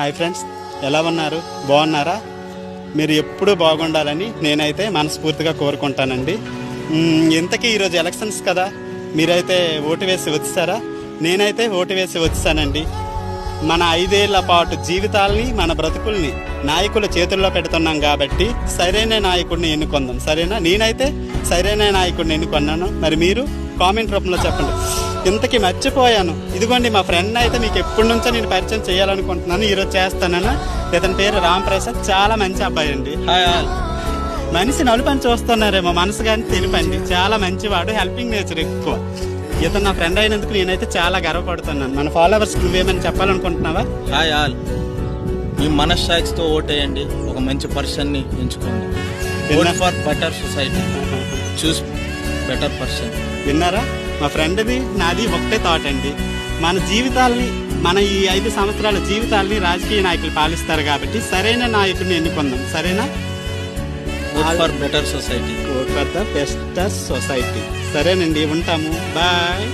Hi friends, ఎలా ఉన్నారు? బాగున్నారా? మీరు ఎప్పుడూ బాగుండాలని నేనైతే మనస్ఫూర్తిగా కోరుకుంటానండి. ఇంతకీ ఈరోజు ఎలక్షన్స్ కదా, మీరైతే ఓటు వేసి వచ్చారా? నేనైతే ఓటు వేసి వచ్చానండి. మన 5 ఏళ్ల పాటు జీవితాల్ని, మన బ్రతుకుల్ని నాయకుల చేతుల్లో పెడుతున్నాం కాబట్టి సరైన నాయకుడిని ఎన్నుకుందాం. సరేనా? నేనైతే సరైన నాయకుడిని ఎన్నుకున్నాను. మరి మీరు కామెంట్ రూపంలో చెప్పండి. ఇంతకీ మర్చిపోయాను, ఇదిగోండి మా ఫ్రెండ్ అయితే మీకు ఎప్పటి నుంచో నేను పరిచయం చేయాలనుకుంటున్నాను, ఈరోజు చేస్తాను. ఇతని పేరు రామ్ ప్రసాద్, చాలా మంచి అబ్బాయి అండి. మనిషి నలుపని చూస్తున్నారేమో, మనసు కానీ తెలిపండి. చాలా మంచివాడు, హెల్పింగ్ నేచర్ ఎక్కువ. ఇతను నా ఫ్రెండ్ అయినందుకు నేనైతే చాలా గర్వపడుతున్నాను. మన ఫాలోవర్స్ నువ్వేమని చెప్పాలనుకుంటున్నావా? హాయ్ ఆల్, మీ మనస్సాక్షితో ఓటేయండి, ఒక మంచి పర్సన్ ని ఎంచుకోండి. Vote for better society, choose better person. విన్నారా? మా ఫ్రెండ్ది నాది ఒకటే థాట్ అండి. మన జీవితాల్ని, మన ఈ 5 సంవత్సరాల జీవితాల్ని రాజకీయ నాయకులు పాలిస్తారు కాబట్టి సరైన నాయకుడిని ఎన్నుకుందాం. సరేనా? Vote for better society. Vote for the best society. సరేనండి, ఉంటాము. బాయ్.